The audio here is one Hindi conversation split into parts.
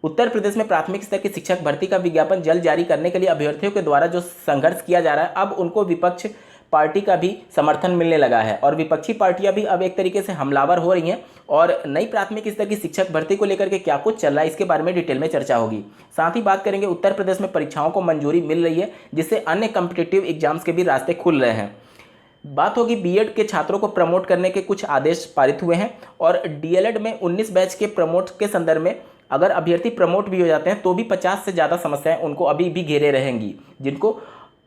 उत्तर प्रदेश में प्राथमिक स्तर की शिक्षक भर्ती का विज्ञापन जल्द जारी करने के लिए अभ्यर्थियों के द्वारा जो संघर्ष किया जा रहा है, अब उनको विपक्ष पार्टी का भी समर्थन मिलने लगा है और विपक्षी पार्टियां भी अब एक तरीके से हमलावर हो रही हैं। और नई प्राथमिक स्तर की शिक्षक भर्ती को लेकर के क्या कुछ चल रहा है, इसके बारे में डिटेल में चर्चा होगी। साथ ही बात करेंगे उत्तर प्रदेश में परीक्षाओं को मंजूरी मिल रही है, जिससे अन्य कॉम्पिटिटिव एग्जाम्स के भी रास्ते खुल रहे हैं। बात होगी बीएड के छात्रों को प्रमोट करने के कुछ आदेश पारित हुए हैं और डीएलएड में 19 बैच के प्रमोट के संदर्भ में अगर अभ्यर्थी प्रमोट भी हो जाते हैं तो भी 50 से ज़्यादा समस्याएं उनको अभी भी घेरे रहेंगी, जिनको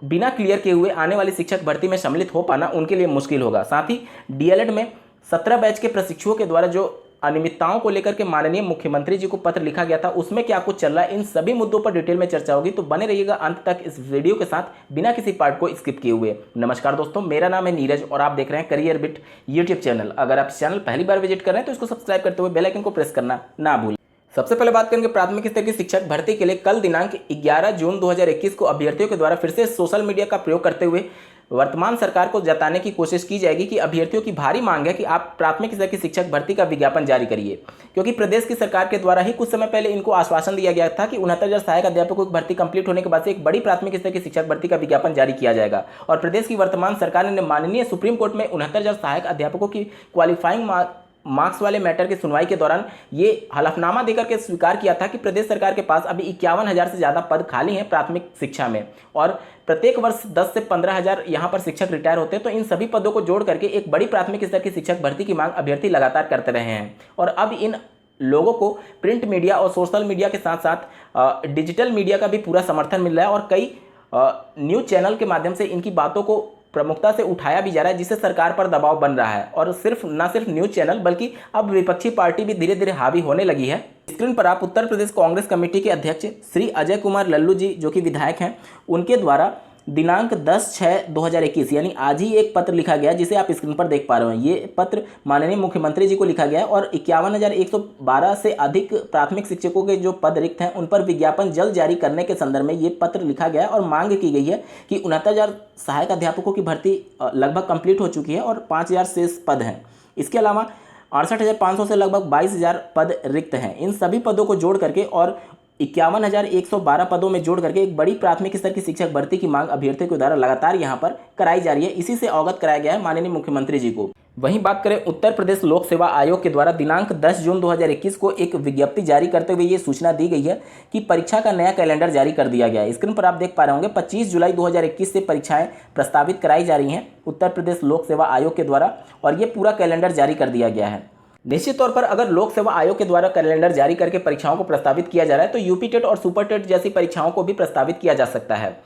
बिना क्लियर किए हुए आने वाली शिक्षक भर्ती में सम्मिलित हो पाना उनके लिए मुश्किल होगा। साथ ही डीएलएड में 17 बैच के प्रशिक्षुओं के द्वारा जो अनियमितताओं को लेकर के माननीय मुख्यमंत्री जी को पत्र लिखा गया था, उसमें क्या कुछ चल रहा है, इन सभी मुद्दों पर डिटेल में चर्चा होगी। तो बने रहिएगा अंत तक इस वीडियो के साथ बिना किसी पार्ट को स्किप किए हुए। नमस्कार दोस्तों, मेरा नाम है नीरज और आप देख रहे हैं करियर बिट यूट्यूब चैनल। अगर आप इस चैनल पहली बार विजिट कर रहे हैं तो इसको सब्सक्राइब करते हुए बेल आइकन को प्रेस करना ना भूलें। सबसे पहले बात करेंगे प्राथमिक स्तर की शिक्षक भर्ती के लिए कल दिनांक 11 जून 2021 को अभ्यर्थियों के द्वारा फिर से सोशल मीडिया का प्रयोग करते हुए वर्तमान सरकार को जताने की कोशिश की जाएगी कि अभ्यर्थियों की भारी मांग है कि आप प्राथमिक स्तर की शिक्षक भर्ती का विज्ञापन जारी करिए, क्योंकि प्रदेश की सरकार के द्वारा ही कुछ समय पहले इनको आश्वासन दिया गया था कि 69,000 सहायक अध्यापकों की भर्ती कंप्लीट होने के बाद से एक बड़ी प्राथमिक स्तर की शिक्षक भर्ती का विज्ञापन जारी किया जाएगा। और प्रदेश की वर्तमान सरकार ने माननीय सुप्रीम कोर्ट में 69,000 सहायक अध्यापकों की क्वालिफाइंग मार्क्स वाले मैटर की सुनवाई के दौरान ये हलफनामा देकर के स्वीकार किया था कि प्रदेश सरकार के पास अभी 51,000 से ज़्यादा पद खाली हैं प्राथमिक शिक्षा में और प्रत्येक वर्ष 10 से 15,000 यहाँ पर शिक्षक रिटायर होते हैं। तो इन सभी पदों को जोड़ करके एक बड़ी प्राथमिक स्तर की शिक्षक भर्ती की मांग अभ्यर्थी लगातार करते रहे हैं और अब इन लोगों को प्रिंट मीडिया और सोशल मीडिया के साथ साथ डिजिटल मीडिया का भी पूरा समर्थन मिल रहा है और कई न्यूज़ चैनल के माध्यम से इनकी बातों को प्रमुखता से उठाया भी जा रहा है, जिससे सरकार पर दबाव बन रहा है। और न सिर्फ न्यूज़ चैनल बल्कि अब विपक्षी पार्टी भी धीरे धीरे हावी होने लगी है। स्क्रीन पर आप उत्तर प्रदेश कांग्रेस कमेटी के अध्यक्ष श्री अजय कुमार लल्लू जी, जो कि विधायक हैं, उनके द्वारा दिनांक 10/6/2021 यानी आज ही एक पत्र लिखा गया, जिसे आप स्क्रीन पर देख पा रहे हैं। ये पत्र माननीय मुख्यमंत्री जी को लिखा गया है और 51,112 से अधिक प्राथमिक शिक्षकों के जो पद रिक्त हैं उन पर विज्ञापन जल्द जारी करने के संदर्भ में ये पत्र लिखा गया है और मांग की गई है कि 69,000 सहायक अध्यापकों की भर्ती लगभग कंप्लीट हो चुकी है और 5,000 शेष पद हैं। इसके अलावा 68,500 से लगभग 22,000 पद रिक्त हैं। इन सभी पदों को जोड़ करके और 51,112 पदों में जोड़ करके एक बड़ी प्राथमिक स्तर की शिक्षक भर्ती की मांग अभ्यर्थियों के द्वारा लगातार यहां पर कराई जा रही है। इसी से अवगत कराया गया है माननीय मुख्यमंत्री जी को। वहीं बात करें उत्तर प्रदेश लोक सेवा आयोग के द्वारा दिनांक 10 जून 2021 को एक विज्ञप्ति जारी करते हुए ये सूचना दी गई है कि परीक्षा का नया कैलेंडर जारी कर दिया गया है। स्क्रीन पर आप देख पा रहे होंगे 25 जुलाई 2021 से परीक्षाएं प्रस्तावित कराई जा रही हैं उत्तर प्रदेश लोक सेवा आयोग के द्वारा और ये पूरा कैलेंडर जारी कर दिया गया है। निश्चित तौर पर अगर लोक सेवा आयोग के द्वारा कैलेंडर जारी करके परीक्षाओं को प्रस्तावित किया जा रहा है तो यूपी टेट और सुपर टेट जैसी परीक्षाओं को भी प्रस्तावित किया जा सकता है।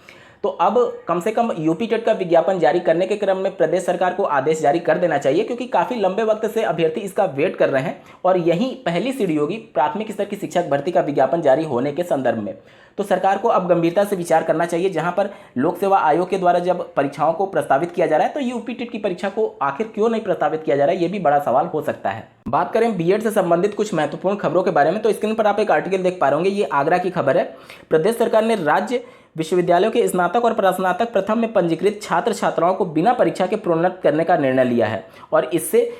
तो अब कम से कम यूपी टेट का विज्ञापन जारी करने के क्रम में प्रदेश सरकार को आदेश जारी कर देना चाहिए, क्योंकि काफ़ी लंबे वक्त से अभ्यर्थी इसका वेट कर रहे हैं और यही पहली सीढ़ी होगी प्राथमिक स्तर की शिक्षक भर्ती का विज्ञापन जारी होने के संदर्भ में। तो सरकार को अब गंभीरता से विचार करना चाहिए। जहां पर लोक सेवा आयोग के द्वारा जब परीक्षाओं को प्रस्तावित किया जा रहा है तो यूपी टेट की परीक्षा को आखिर क्यों नहीं प्रस्तावित किया जा रहा है, ये भी बड़ा सवाल हो सकता है। बात करें बीएड से संबंधित कुछ महत्वपूर्ण खबरों के बारे में तो स्क्रीन पर आप एक आर्टिकल देख पा रहे होंगे। ये आगरा की खबर है। प्रदेश सरकार ने राज्य विश्वविद्यालयों के स्नातक और प्रस्नातक प्रथम में पंजीकृत छात्र छात्राओं को बिना परीक्षा के प्रोन्नत करने का निर्णय लिया है और इससे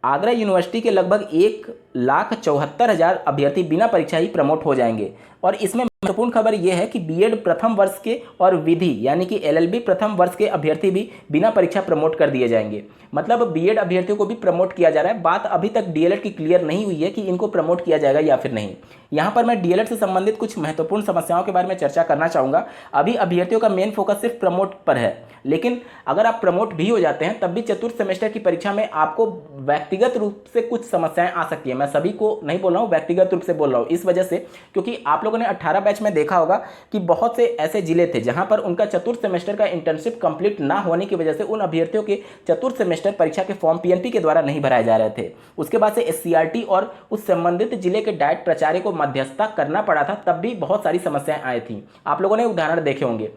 आगरा यूनिवर्सिटी के लगभग 1,74,000 अभ्यर्थी बिना परीक्षा ही प्रमोट हो जाएंगे। और इसमें महत्वपूर्ण खबर यह है कि बीएड प्रथम वर्ष के और विधि यानी कि एलएलबी प्रथम वर्ष के अभ्यर्थी भी बिना परीक्षा प्रमोट कर दिए जाएंगे। मतलब बीएड अभ्यर्थियों को भी प्रमोट किया जा रहा है। बात अभी तक डीएलएड की क्लियर नहीं हुई है कि इनको प्रमोट किया जाएगा या फिर नहीं। यहाँ पर मैं डीएलएड से संबंधित कुछ महत्वपूर्ण समस्याओं के बारे में चर्चा करना चाहूँगा। अभी अभ्यर्थियों का मेन फोकस सिर्फ प्रमोट पर है, लेकिन अगर आप प्रमोट भी हो जाते हैं तब भी चतुर्थ सेमेस्टर की परीक्षा में आपको व्यक्तिगत रूप से कुछ समस्याएं आ सकती है। मैं सभी को नहीं बोल रहा हूँ, व्यक्तिगत रूप से बोल रहा हूँ इस वजह से क्योंकि आप लोगों ने 18 बैच में देखा होगा कि बहुत से ऐसे जिले थे जहां पर उनका चतुर्थ सेमेस्टर का इंटर्नशिप कंप्लीट ना होने की वजह से उन अभ्यर्थियों के चतुर्थ सेमेस्टर परीक्षा के फॉर्म पीएनपी के द्वारा नहीं भराए जा रहे थे। उसके बाद से एससीईआरटी और उस संबंधित जिले के डाइट प्राचार्य को मध्यस्थता करना पड़ा था, तब भी बहुत सारी समस्याएं आई थी। आप लोगों ने उदाहरण देखे होंगे।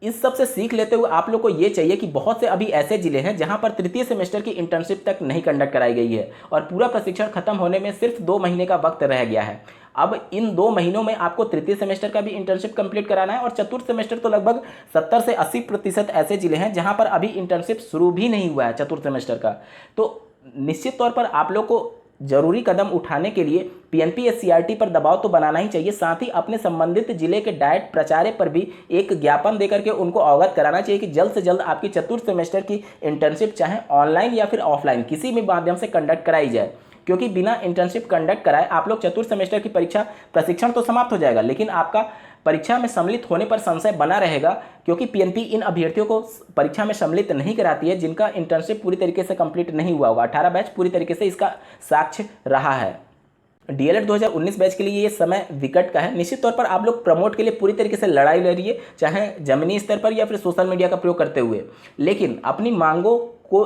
इस सब से सीख लेते हुए आप लोग को ये चाहिए कि बहुत से अभी ऐसे जिले हैं जहां पर तृतीय सेमेस्टर की इंटर्नशिप तक नहीं कंडक्ट कराई गई है और पूरा प्रशिक्षण खत्म होने में सिर्फ 2 महीने का वक्त रह गया है। अब इन 2 महीनों में आपको तृतीय सेमेस्टर का भी इंटर्नशिप कंप्लीट कराना है और चतुर्थ सेमेस्टर तो लगभग 70 से 80% ऐसे जिले हैं जहां पर अभी इंटर्नशिप शुरू भी नहीं हुआ है चतुर्थ सेमेस्टर का। तो निश्चित तौर पर आप लोग को जरूरी कदम उठाने के लिए पीएनपी एससीईआरटी पर दबाव तो बनाना ही चाहिए, साथ ही अपने संबंधित जिले के डाइट प्राचार्य पर भी एक ज्ञापन देकर के उनको अवगत कराना चाहिए कि जल्द से जल्द आपकी चतुर्थ सेमेस्टर की इंटर्नशिप चाहे ऑनलाइन या फिर ऑफलाइन किसी भी माध्यम से कंडक्ट कराई जाए, क्योंकि बिना इंटर्नशिप कंडक्ट कराए आप लोग चतुर्थ सेमेस्टर की परीक्षा प्रशिक्षण तो समाप्त हो जाएगा, लेकिन आपका परीक्षा में सम्मिलित होने पर संशय बना रहेगा, क्योंकि पीएनपी इन अभ्यर्थियों को परीक्षा में सम्मिलित नहीं कराती है जिनका इंटर्नशिप पूरी तरीके से कंप्लीट नहीं हुआ होगा। 18 बैच पूरी तरीके से इसका साक्ष्य रहा है। डीएलएड 2019 बैच के लिए ये समय विकट का है। निश्चित तौर पर आप लोग प्रमोट के लिए पूरी तरीके से लड़ाई लड़िए, चाहे जमीनी स्तर पर या फिर सोशल मीडिया का प्रयोग करते हुए, लेकिन अपनी मांगों को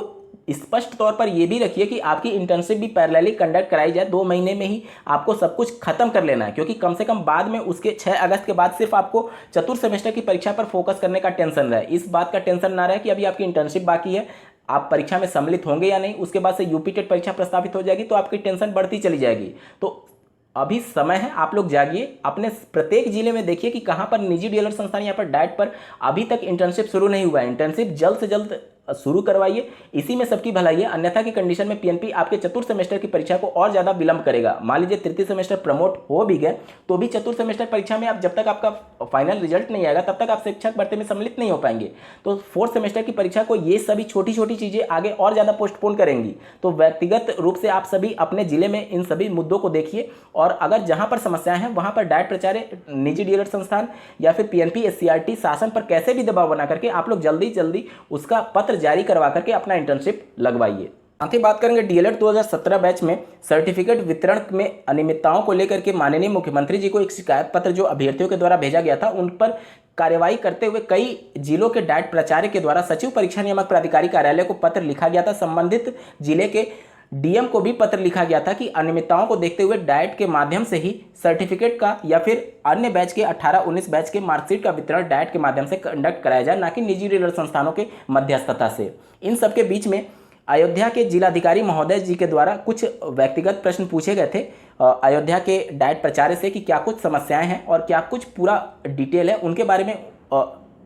स्पष्ट तौर पर यह भी रखिए कि आपकी इंटर्नशिप भी पैरेलली कंडक्ट कराई जाए। 2 महीने में ही आपको सब कुछ खत्म कर लेना है, क्योंकि कम से कम बाद में उसके 6 अगस्त के बाद सिर्फ आपको चतुर्थ सेमेस्टर की परीक्षा पर फोकस करने का टेंशन रहे। इस बात का टेंशन ना रहे कि अभी आपकी इंटर्नशिप बाकी है, आप परीक्षा में सम्मिलित होंगे या नहीं, उसके बाद से यूपी टेट परीक्षा प्रस्तावित हो जाएगी तो आपकी टेंशन बढ़ती चली जाएगी। तो अभी समय है, आप लोग जागिए, अपने प्रत्येक जिले में देखिए कि कहाँ पर निजी डीएलएड संस्थान यहाँ पर डाइट पर अभी तक इंटर्नशिप शुरू नहीं हुआ है। इंटर्नशिप जल्द से जल्द शुरू करवाइए, इसी में सबकी भलाई है। अन्यथा की कंडीशन में पीएनपी आपके चतुर्थ सेमेस्टर की परीक्षा को और ज़्यादा विलंब करेगा। मान लीजिए तृतीय सेमेस्टर प्रमोट हो भी गए तो भी चतुर्थ सेमेस्टर परीक्षा में आप जब तक आपका फाइनल रिजल्ट नहीं आएगा तब तक आप शिक्षक भर्ती में सम्मिलित नहीं हो पाएंगे। तो फोर्थ सेमेस्टर की परीक्षा को ये सभी छोटी छोटी चीज़ें आगे और ज़्यादा पोस्टपोन करेंगी। तो व्यक्तिगत रूप से आप सभी अपने जिले में इन सभी मुद्दों को देखिए, और अगर जहाँ पर समस्याएं हैं वहाँ पर डाइट प्राचार्य, निजी डीएलएड संस्थान या फिर पीएनपी एससीईआरटी शासन पर कैसे भी दबाव बना करके आप लोग जल्दी जल्दी उसका पत्र जारी करवा करके अपना इंटर्नशिप लगवाइए। साथ ही बात करेंगे डीएलएड 2017 बैच में सर्टिफिकेट वितरण में अनियमितताओं को लेकर के माननीय मुख्यमंत्री जी को एक शिकायत पत्र जो अभ्यर्थियों के द्वारा भेजा गया था, उन पर कार्यवाही करते हुए कई जिलों के डाइट प्राचार्य के द्वारा सचिव परीक्षा नियामक प्राधिकारी कार्यालय को पत्र लिखा गया था। संबंधित जिले के डीएम को भी पत्र लिखा गया था कि अनियमितताओं को देखते हुए डाइट के माध्यम से ही सर्टिफिकेट का या फिर अन्य बैच के 18-19 बैच के मार्कशीट का वितरण डाइट के माध्यम से कंडक्ट कराया जाए, ना कि निजी डीलर संस्थानों के मध्यस्थता से। इन सबके बीच में अयोध्या के जिलाधिकारी महोदय जी के द्वारा कुछ व्यक्तिगत प्रश्न पूछे गए थे अयोध्या के डाइट प्राचार्य से कि क्या कुछ समस्याएं हैं और क्या कुछ पूरा डिटेल है, उनके बारे में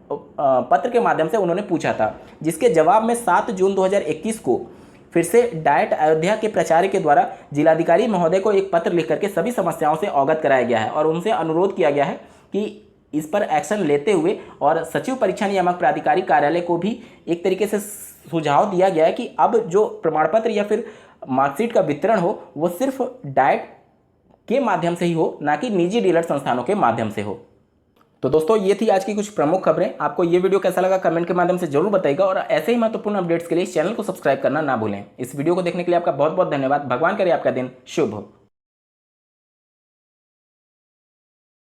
पत्र के माध्यम से उन्होंने पूछा था, जिसके जवाब में 7 जून 2021 को फिर से डाइट अयोध्या के प्राचार्य के द्वारा जिलाधिकारी महोदय को एक पत्र लिख करके सभी समस्याओं से अवगत कराया गया है और उनसे अनुरोध किया गया है कि इस पर एक्शन लेते हुए और सचिव परीक्षा नियामक प्राधिकारी कार्यालय को भी एक तरीके से सुझाव दिया गया है कि अब जो प्रमाण पत्र या फिर मार्कशीट का वितरण हो वो सिर्फ डाइट के माध्यम से ही हो, ना कि निजी डीलर संस्थानों के माध्यम से हो। तो दोस्तों ये थी आज की कुछ प्रमुख खबरें। आपको ये वीडियो कैसा लगा कमेंट के माध्यम से जरूर बताइएगा, और ऐसे ही महत्वपूर्ण अपडेट्स के लिए इस चैनल को सब्सक्राइब करना ना भूलें। इस वीडियो को देखने के लिए आपका बहुत बहुत धन्यवाद। भगवान करे आपका दिन शुभ हो।